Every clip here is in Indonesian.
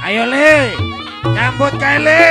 Ayo Le, nyambut kae Le.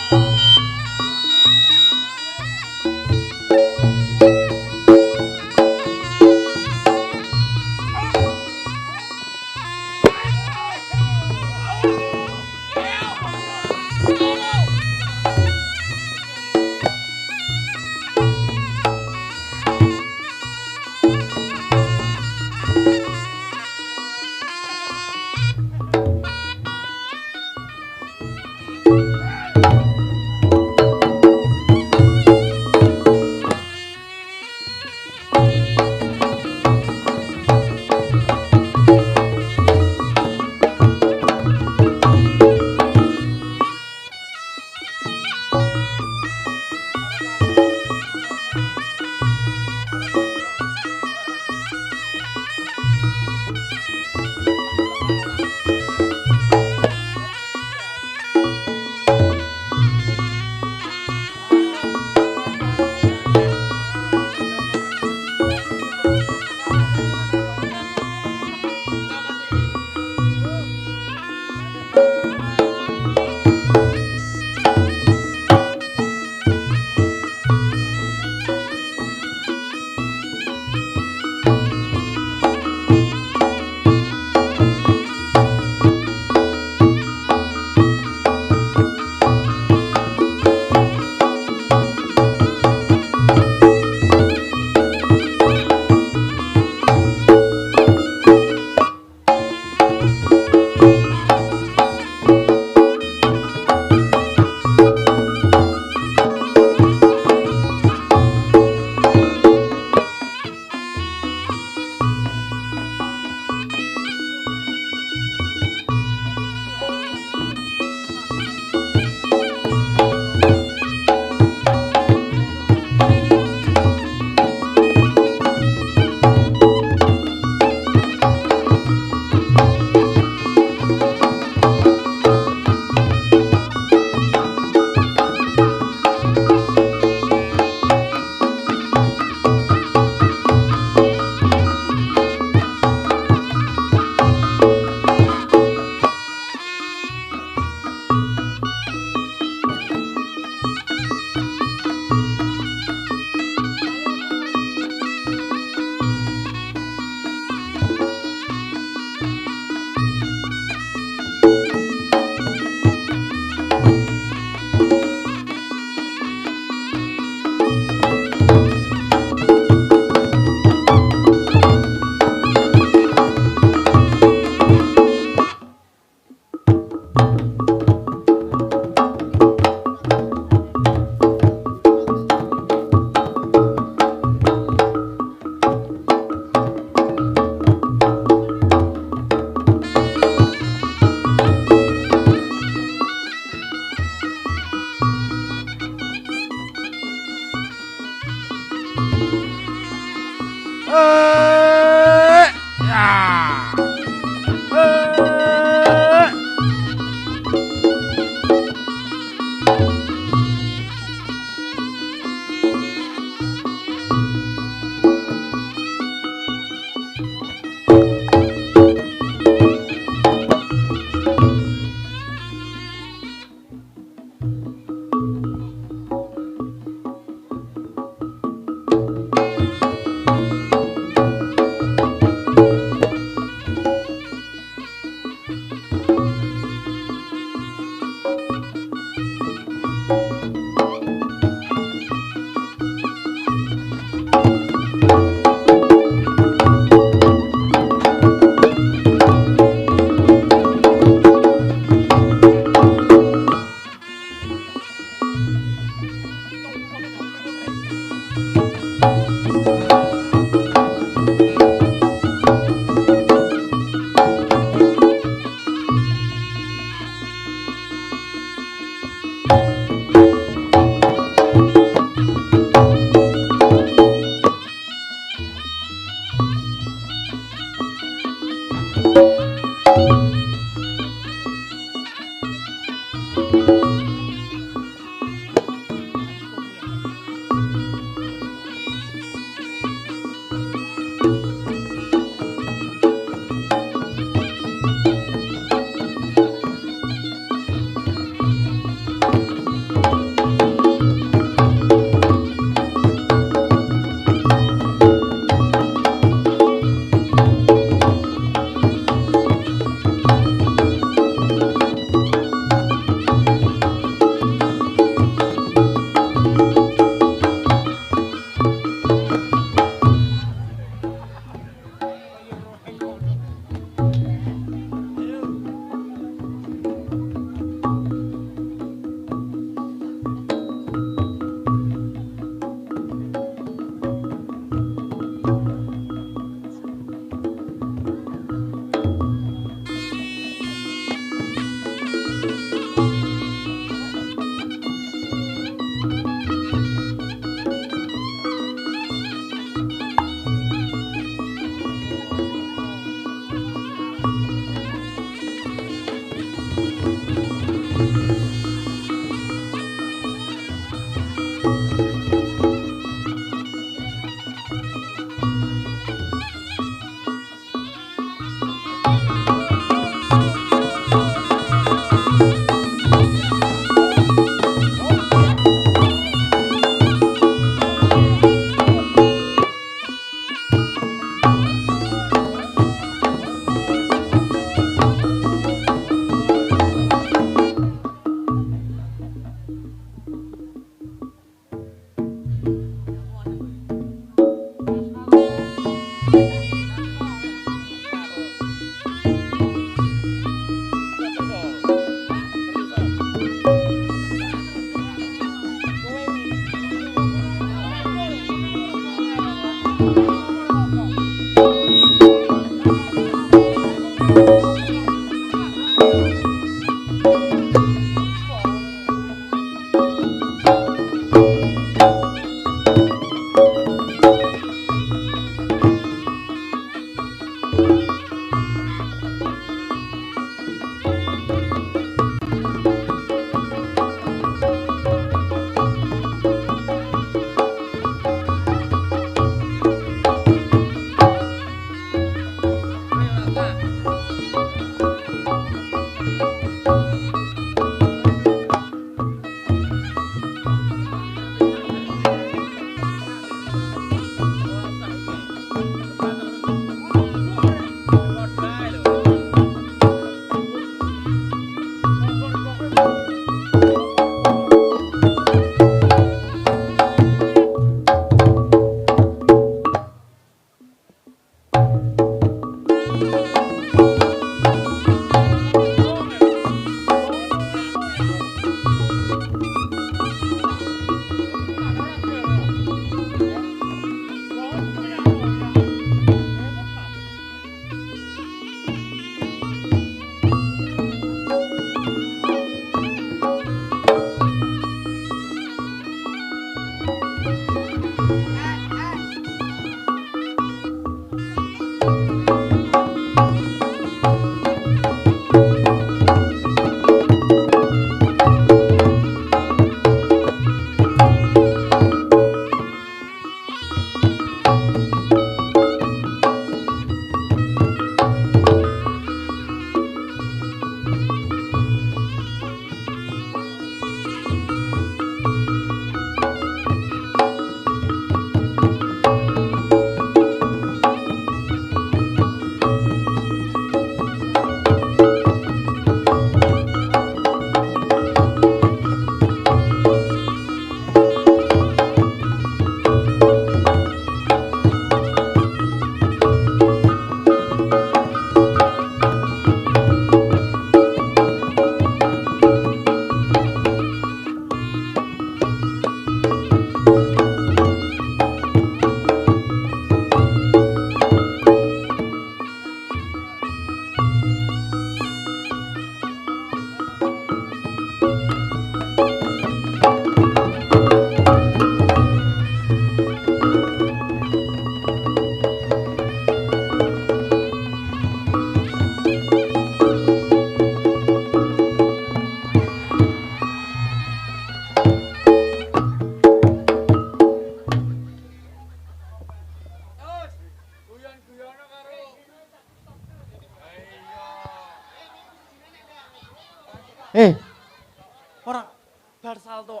modal salto.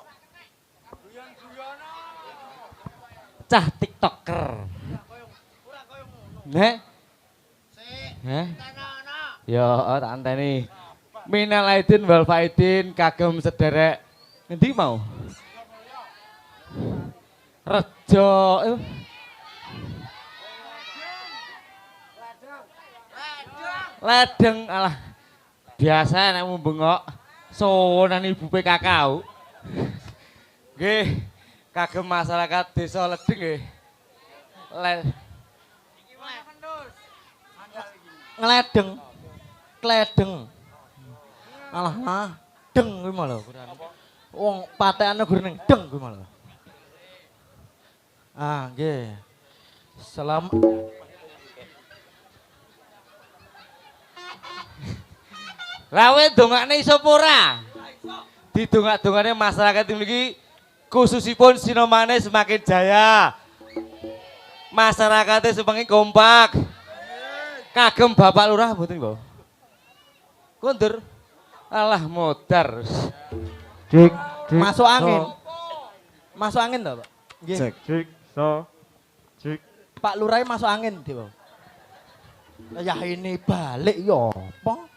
Cah TikToker. Nek. Heh. Yo, tak anteni. Minal aidin wal faidin kagem sederek. Ngendi mau? Rejo. Ledeng alah. Biasa nek bengok sonan ibu PKK. Nggih, kagem masyarakat desa Ledeng nggih. Ngeledeng. Kledeng. Alah mah, deng kuwi malah. Wong patekane gurning deng kuwi malah. Ah, nggih. Lawe dongakne iso apa ora? Didongak-dongane masyarakat mriki khususipun sinomane semakin jaya. Masyarakatnya semakin kompak. Kagem Bapak Lurah mboten, Mbok? Kondur. Alah modar. Cek, Masuk angin. Masuk angin to, Pak? Nggih. cek, cek. Pak Lurah masuk angin, Dewa. Ya ini balik ya apa?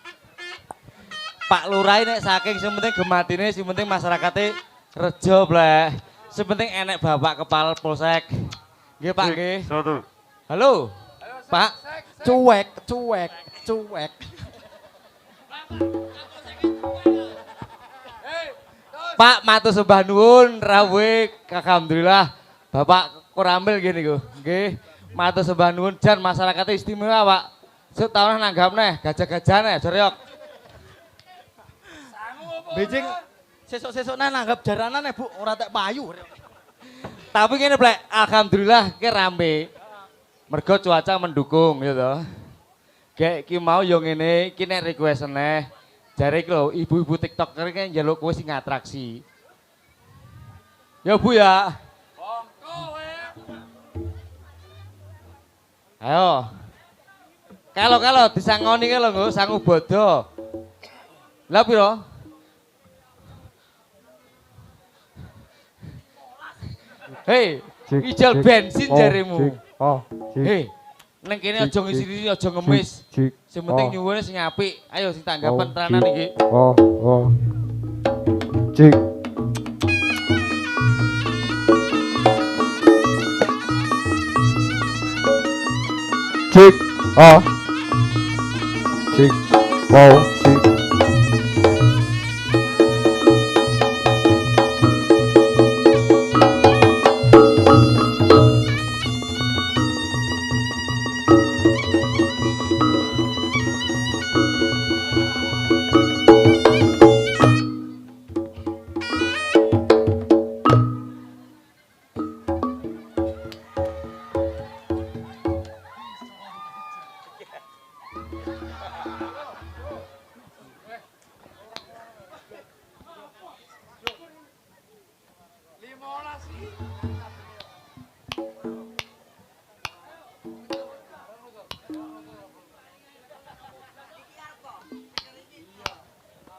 Pak Lurah nek saking sing penting gematine, sing penting masyarakate rejo blek. Sing penting enek Bapak Kepala Polsek. Nggih, Pak nggih. Satu. Halo. Pak, cuek. Pak, matur sembah nuwun rawuh alhamdulillah. Bapak Koramil gini niku. Nggih, matur sembah nuwun jan masyarakate istimewa, Pak. Sut taun nanggapne gajah-gajane Joryok. Bijing sesuk-sesukna nanggap jaranane, Bu, ora tek payu. Tapi ngene, Blek, alhamdulillah ki rame. Mergo cuaca mendukung ya toh. Kayak ki mau yo ngene, iki nek request neh. Jare iki lho, ibu-ibu TikToker ki njaluk kowe sing atraksi. Ya Bu ya. Ayo. Kalau disangoni ki lho nggo sangu bodo. Lah piro? Hei, ijal bensin jaremu. Hei, neng kene aja ngisi aja ngemis. Sing penting nyuwune sing apik. Ayo sing tanggapan tenanan iki. Cek. Cek. Cek. Cek.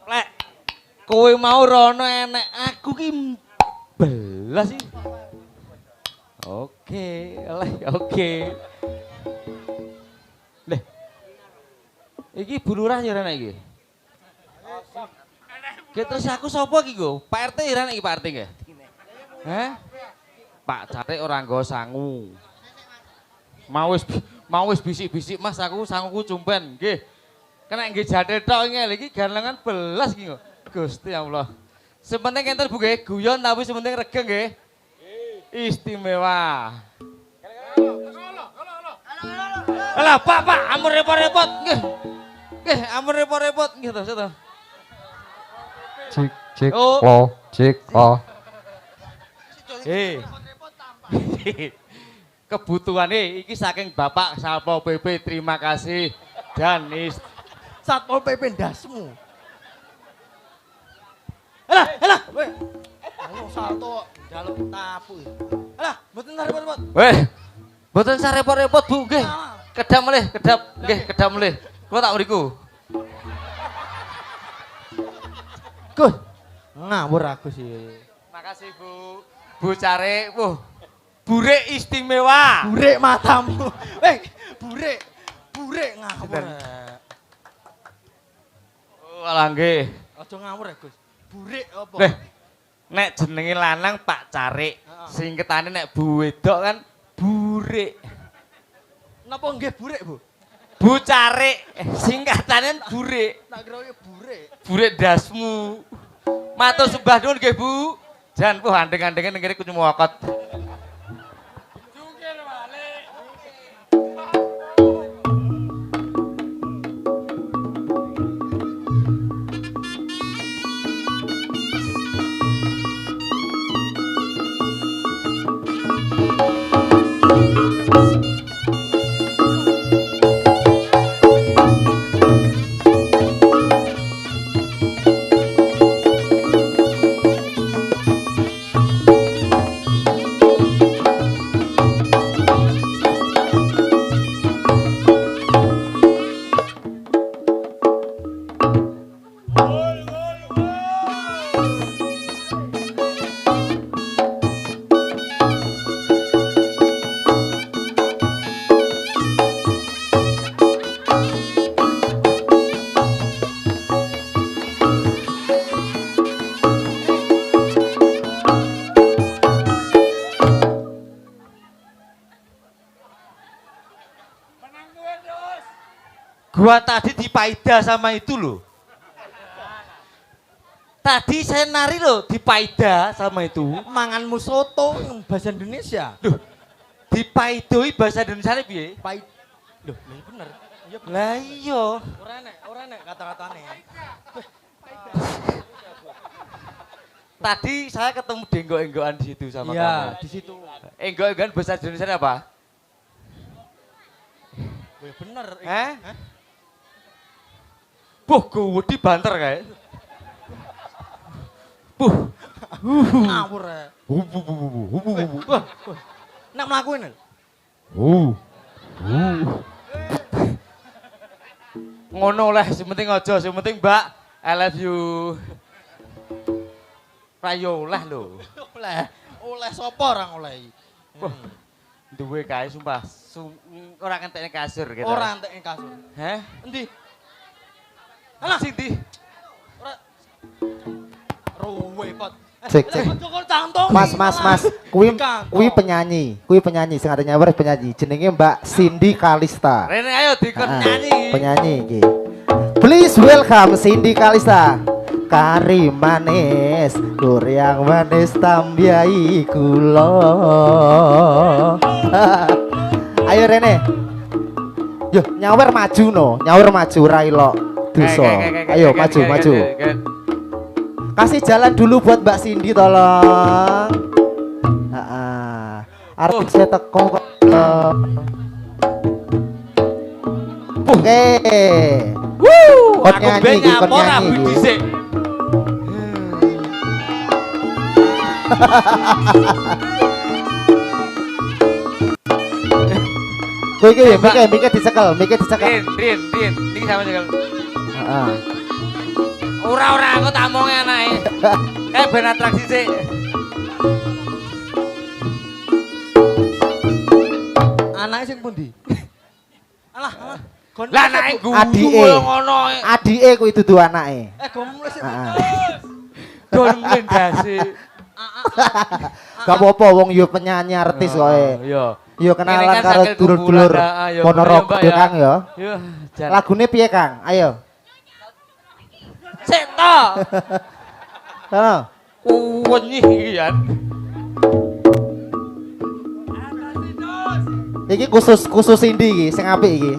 Lek, kowe mau rono enek aku ki belas sih. Oke, oke. Leh. Iki Bu Lurah ya rene iki. Terus aku sapa iki go? Pak RT ya rene iki Pak RT nggih. Heh? Pak Cate ora nggo sangu. Mau wis bisik-bisik Mas aku sanguku cumpen nggih. Kena nggih jathe tok ngene iki galengan belas iki kok. Gusti Allah. Sepenting enten Bu nggih, guyon tapi sepenting regeng nggih. Istimewa. Alah Pak, ampun repot-repot nggih. Nggih, ampun repot-repot nggih to, to. Cek. Cek. Kebutuhane iki saking Bapak Satpol PP, terima kasih. Dan Satpol PP ndasmu. Alah, weh. Ayo salto njaluk tapu. Alah, mboten repot-repot. Weh. Mboten sarepot-repot, Bu, nggih. Kedap melih, nggih, kedap melih. Kula tak mriku. Gus, Ngawur aku sih. Makasih Bu. Bu Care, burek istimewa. Burek matamu. Burek ngawur. Walah nggih. Aja ngawur ya Gus. Burek apa? Leh, nek jenenge lanang Pak Carik, singketane nek bu wedok kan burek. Napa nggih burek, Bu? Bu Carik, singkatane burek. Tak kira burek. Burek dasmu. Matur sembah nuwun nggih Bu. Jan andeng-andengen ngene kudu mokot. Jungkir balik. Gua tadi dipaida sama itu loh. Tadi saya nari loh dipaida sama itu. Manganmu soto bahasa Indonesia. Loh, dipaidoi bahasa Indonesia piye? Loh, iya bener. Iya bener. Lah iya. Ora nek kata-katane. Tadi saya ketemu denggo-enggoan di situ sama kamu. Iya, di situ. Enggo-enggoan bahasa Indonesia apa? Wih, bener. Hah? Buh, gede banter kae. Buh. Ngawur ya. Wah, nak melakuin. Ngono lah, sing penting aja, sing penting Mbak, I love you. Rayo lah lho. Oleh sapa orang oleh? Wah, duwe kae sumpah. Ora kentekne kasur gitu. Ora entek kasur. Heh? Endi? Alah sing ndi? Ora ruwe pot. Cek, cek. Mas, kuwi penyanyi sing arep nyawer penyanyi. Jenenge Mbak Cindy Kalista. Rene ayo dikon nyanyi. Penyanyi iki. Please welcome Cindy Kalista. Kari manis, yang manis tambiai kula. Ayo Rene. Yo nyawer maju no, nyawer maju ra ilok dosa. Ayo maju. Kasih jalan dulu buat Mbak Cindy tolong. Artisnya teko kok. Oke. Kot nyanyi iki, kot nyanyi iki. Kowe iki mikir dicekel. Rin, niki sama cekel. Heeh. Ora aku tak omongi anake. Kayak ben atraksi sik. Anake sing pundi? Alah. Lah anake Adike. Ngono. Adike kuwi dudu anake. Gomu sik. Don mendasi. Gak apa-apa wong yo penyanyi artis kowe. Iya. Yo kenalan karo dulur-dulur Ponorogo Kang yo. Yo, Lagune piye Kang? Ayo. Sik to. Heeh. Wenyi iki ya. Iki khusus Cindy iki sing apik iki.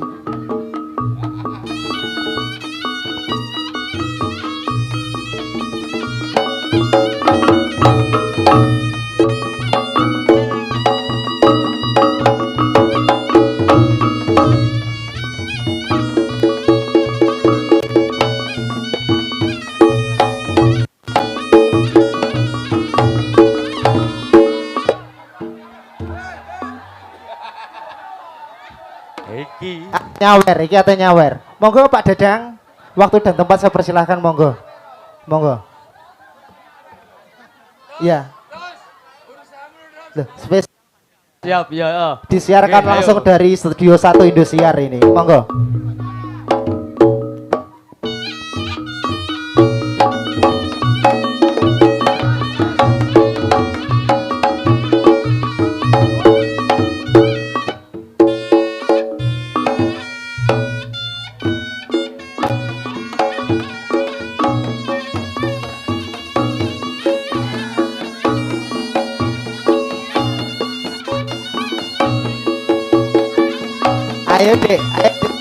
Nyawer, iki ate nyawer. Monggo Pak Dadang, waktu dan tempat saya persilahkan monggo. Monggo. Iya. Loh, Siap, ya. disiarkan Oke, langsung ayo. dari Studio 1 Indosiar ini. Monggo. Ayo, Dek. Ayo, Dek.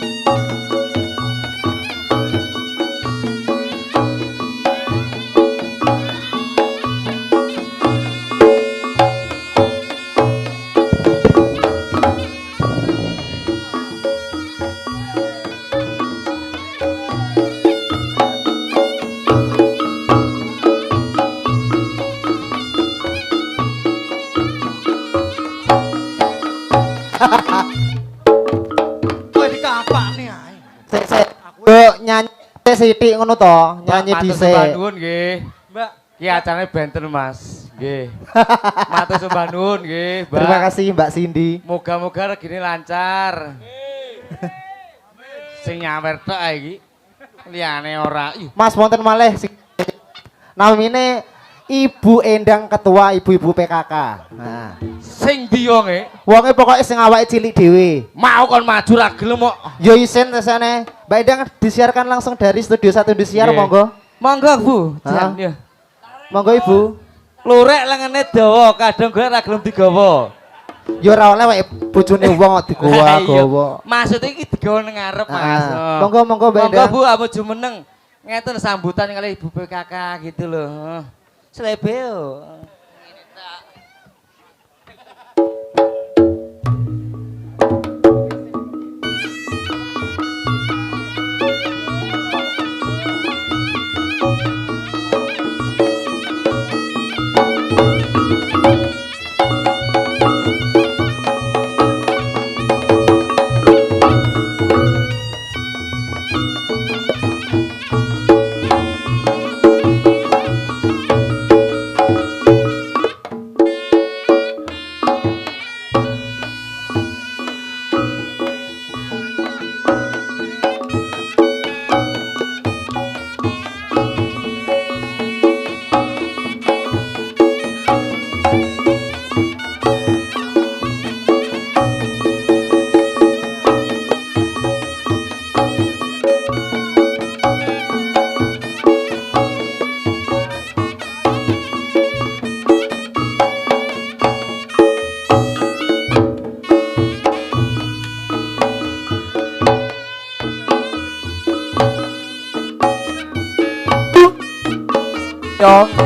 Kowe dikapakne ae. Sik. Yo nyanyi sithik ngono to, nyanyi Matur dhisik. sembah nuwun nggih. Mbak, Ki acarane benten Mas. Nggih. Matur sembah nuwun nggih, Mbak. Terima kasih Mbak Cindy. Moga-moga regine lancar. Sing nyawer tok ae iki. Liyane ora. Ih, Mas wonten malih namine Ibu Endang Ketua Ibu-ibu PKK. Nah, sing biyonge wonge pokoke sing awake cilik dhewe. mau kon maju ra gelem kok. Yo isen tesane. Mbak Endang disiarkan langsung dari Studio 1 Indosiar, Nggih. monggo. Monggo, Bu. Hah? Jan ya. Monggo Ibu. Lurek lengene dawa, kadang gue ra gelem digawa. Yo ora oleh wae bojone wong kok Lah, iya. digawa-gawa. Maksudnya iki digawa nang ngarep, Mas. Ah, monggo Mbak Monggo Endang. Bu, aku jumeneng. Ngeten sambutan kali Ibu PKK gitu loh. Slebeo.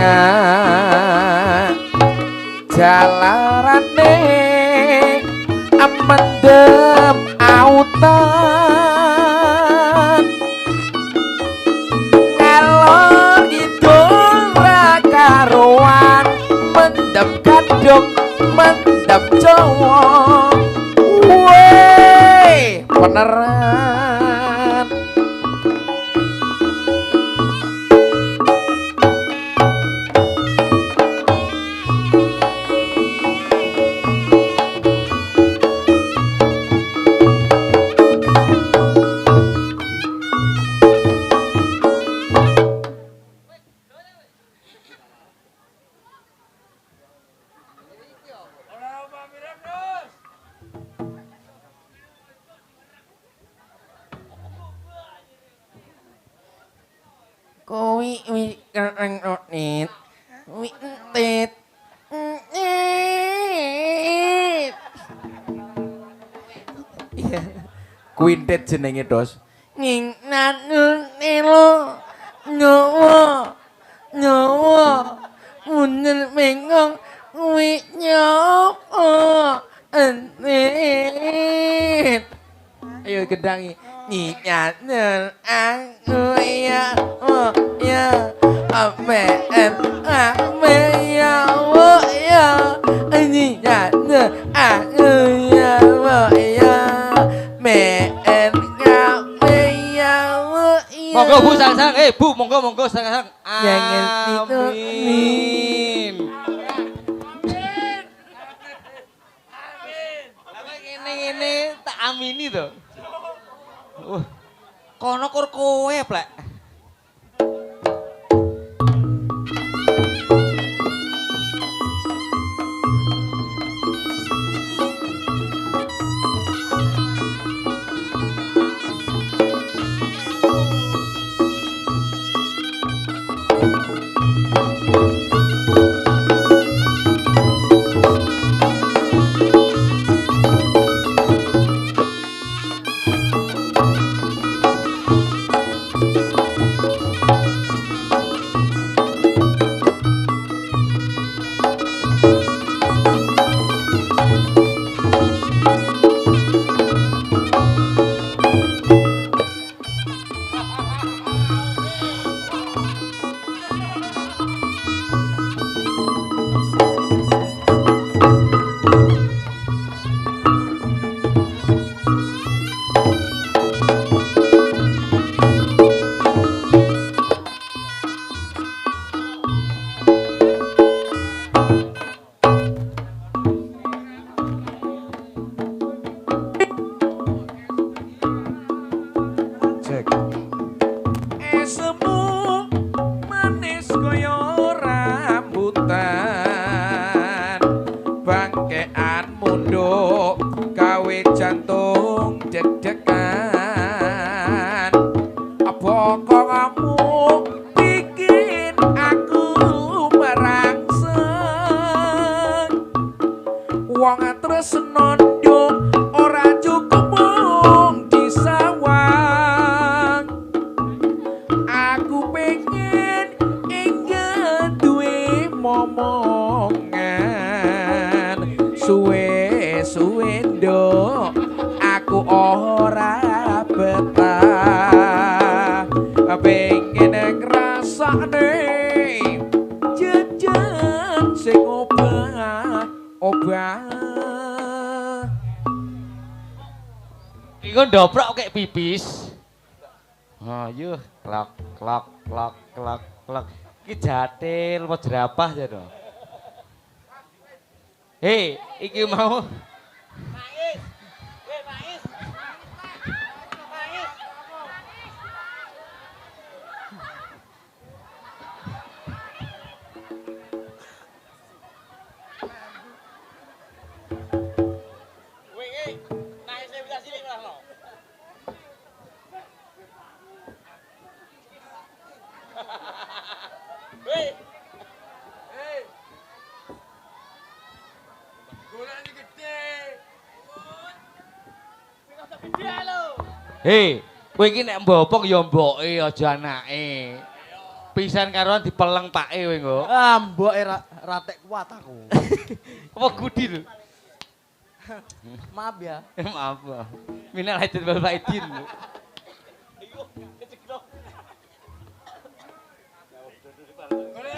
Dongan jalarane amendem autan ngalor ngidul ra karuan mendem kadung mendem Jawa weh beneran. Kowi kereng nit tit Quintet jenenge Dos. Ning nanun nelo nyowo nyowo munel mengong kuwi nyowo enit. Ayo gedangi nyinyanen aku ya oh ya amen ame ya oh ya nyinyanen aku ya oh ya men ame ya oh ya. Monggo Bu sang-sang, Bu monggo sang-sang. Amin. Mini to. Kono kur kowe, Plek. Iku ndoprak kayak pipis. Ayo, klak klak klak klak klak. Iki jatil apa jerapah ya to? Hei, iki mau Mais. Hei, Mais. Mais. Wei, naik saya bisa sini lah lo. Hei. Hei. Golanya gede. Gede lo. Hei, kowe iki nek mbopong ya mboke aja anake. Pisan karoan dipeleng pake kowe engko. Ah, mboke ratek kuat aku. Apa gudi lho? Maaf ya. Maaf. Minal aidin wal faidin. Boleh.